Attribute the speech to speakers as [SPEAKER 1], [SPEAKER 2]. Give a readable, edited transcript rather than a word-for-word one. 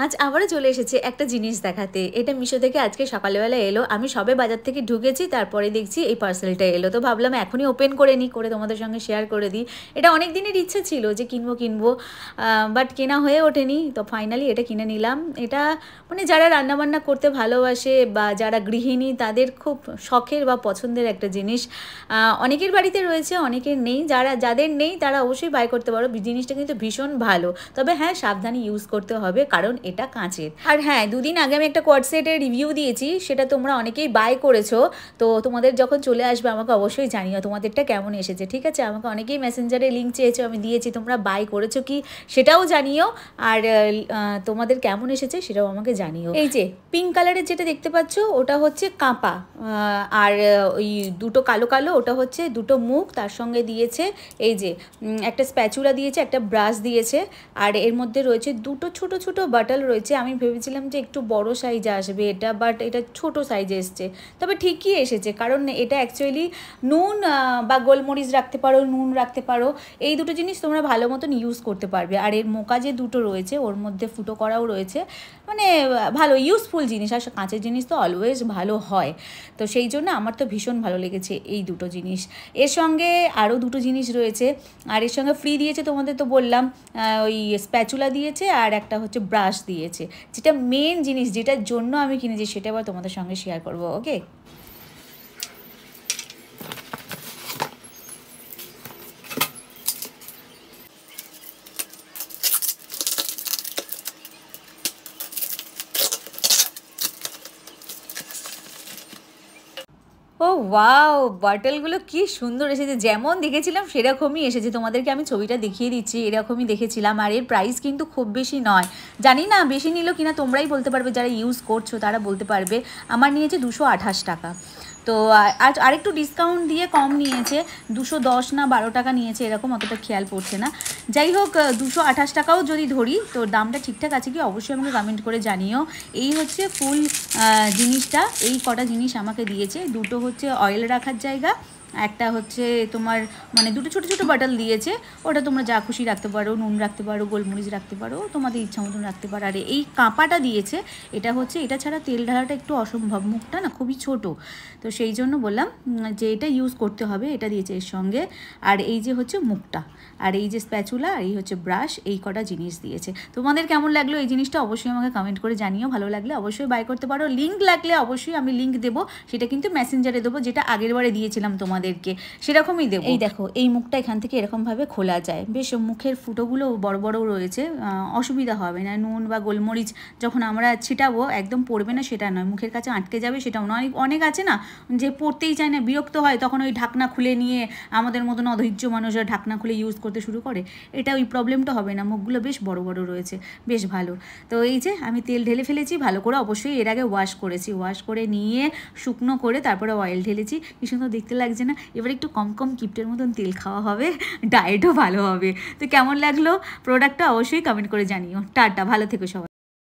[SPEAKER 1] আজ আবারও চলে এসেছে একটা জিনিস দেখাতে। এটা মিশো থেকে আজকে সকালবেলা এলো। আমি সবে বাজার থেকে ঢুকেছি, তারপরে দেখছি এই পার্সেলটা এলো। তো ভাবলাম এখনই ওপেন করে নিই, করে তোমাদের সঙ্গে শেয়ার করে দিই। এটা অনেক দিনের ইচ্ছে ছিল যে কিনবো, বাট কেনা হয়ে ওঠেনি। তো ফাইনালি এটা কিনে নিলাম। এটা মানে যারা রান্নাবান্না করতে ভালোবাসে বা যারা গৃহিণী তাদের খুব শখের বা পছন্দের একটা জিনিস। অনেকের বাড়িতে রয়েছে, অনেকের নেই। যাদের নেই তারা অবশ্যই বাই করতে পারো। জিনিসটা কিন্তু ভীষণ ভালো, তবে হ্যাঁ সাবধানে ইউজ করতে হবে, কারণ এটা কাঁচের। আর হ্যাঁ, দুদিন আগে আমি একটা কোয়ার্ড সেটের রিভিউ দিয়েছি, সেটা তোমরা অনেকেই বাই করেছো। তো তোমাদের যখন চলে আসবে আমাকে অবশ্যই জানিও তোমাদেরটা কেমন এসেছে, ঠিক আছে? আমাকে অনেকেই মেসেঞ্জারে লিঙ্ক চেয়েছো, আমি দিয়েছি। তোমরা বাই করেছো কি সেটাও জানিও, আর তোমাদের কেমন এসেছে সেটাও আমাকে জানিও। এই যে পিঙ্ক কালারের যেটা দেখতে পাচ্ছ ওটা হচ্ছে কাঁপা, আর ওই দুটো কালো কালো ওটা হচ্ছে দুটো মুখ। তার সঙ্গে দিয়েছে এই যে একটা স্প্যাচুলা দিয়েছে, একটা ব্রাশ দিয়েছে, আর এর মধ্যে রয়েছে দুটো ছোট ছোট বাটল রয়েছে। আমি ভেবেছিলাম যে একটু বড় সাইজ আসবে এটা, বাট এটা ছোট সাইজে এসছে। তবে ঠিকই এসেছে, কারণ এটা অ্যাকচুয়ালি নুন বা গোলমরিচ রাখতে পারো, নুন রাখতে পারো। এই দুটো জিনিস তোমরা ভালো মতন ইউজ করতে পারবে। আর এর মোকা যে দুটো রয়েছে ওর মধ্যে ফুটো করাও রয়েছে, মানে ভালো ইউজফুল জিনিস। আর কাঁচের জিনিস তো অলওয়েজ ভালো হয়, তো সেই জন্য আমার তো ভীষণ ভালো লেগেছে এই দুটো জিনিস। এর সঙ্গে আরও দুটো জিনিস রয়েছে, আর এর সঙ্গে ফ্রি দিয়েছে তোমাদের তো বললাম, ওই স্প্যাচুলা দিয়েছে আর একটা হচ্ছে ব্রাশ দিয়েছে। যেটা মেন জিনিস, যেটার জন্য আমি কিনেছি সেটা আবার তোমাদের সঙ্গে শেয়ার করবো, ওকে? ও ওয়াও, বটলগুলো কি সুন্দর এসেছে, যেমন দেখেছিলাম সেরকমই এসেছে। তোমাদেরকে আমি ছবিটা দেখিয়ে দিচ্ছি, এরকমই দেখেছিলাম। আর এর প্রাইস কিন্তু খুব বেশি নয়, জানি না বেশি নিল কিনা, তোমরাই বলতে পারবে, যারা ইউজ করছো তারা বলতে পারবে। আমার নিয়েছে 228 টাকা। তো আজ আরেকটু ডিসকাউন্ট দিয়ে কম নিয়েছে, 210 না 12 টাকা নিয়েছে, এরকম অতটা খেয়াল পড়ছে না। যাই হোক, 228 টাকাও যদি ধরি তো দামটা ঠিকঠাক আছে কি অবশ্যই আমাকে কমেন্ট করে জানিও। এই হচ্ছে ফুল জিনিসটা, এই কটা জিনিস আমাকে দিয়েছে। দুটো হচ্ছে অয়েল রাখার জায়গা, একটা হচ্ছে তোমার মানে দুটো ছোটো ছোটো বাটল দিয়েছে, ওটা তোমরা যা খুশি রাখতে পারো, নুন রাখতে পারো, গোলমরিচ রাখতে পারো, তোমাদের ইচ্ছা মতন রাখতে পারো। আর এই কাঁপাটা দিয়েছে, এটা হচ্ছে এটা ছাড়া তেল ঢালাটা একটু অসম্ভব, মুখটা না খুবই ছোট, তো সেই জন্য বললাম যে এটা ইউজ করতে হবে, এটা দিয়েছে এর সঙ্গে। আর এই যে হচ্ছে মুখটা, আর এই যে স্প্যাচুলা, আর এই হচ্ছে ব্রাশ, এই কটা জিনিস দিয়েছে। তোমাদের কেমন লাগলো এই জিনিসটা অবশ্যই আমাকে কমেন্ট করে জানিও। ভালো লাগলে অবশ্যই বাই করতে পারো। লিঙ্ক লাগলে অবশ্যই আমি লিঙ্ক দেবো, সেটা কিন্তু মেসেঞ্জারে দেবো, যেটা আগের বারে দিয়েছিলাম তোমাদেরকে সেরকমই দেবো। এই দেখো, এই মুখটা এখান থেকে এরকমভাবে খোলা যায়, বেশ মুখের ফুটোগুলো বড় বড় রয়েছে, অসুবিধা হবে না। নুন বা গোলমরিচ যখন আমরা ছিটাবো একদম পড়বে না সেটা নয়, মুখের কাছে আটকে যাবে সেটাও নয়। অনেক আছে না যে পড়তেই চায় না, বিরক্ত হয়, তখন ওই ঢাকনা খুলে নিয়ে আমাদের মতন অধৈর্য মানুষরা ঢাকনা খুলে ইউজ করতে শুরু করে। এটা ওই প্রবলেমটা হবে না, মুখগুলো বেশ বড় বড় রয়েছে, বেশ ভালো। তো এই যে আমি তেল ঢেলে ফেলেছি ভালো করে, অবশ্যই এর আগে ওয়াশ করেছি, ওয়াশ করে নিয়ে শুকনো করে তারপরে অয়েল ঢেলেছি। কি সুন্দর দেখতে লাগছে না? এবার একটু কম কম কিপ্টের মতন তেল খাওয়া হবে, ডায়েটও ভালো হবে। তো কেমন লাগলো প্রোডাক্টটা অবশ্যই কমেন্ট করে জানিও। টাটা, ভালো থেকো সবাই।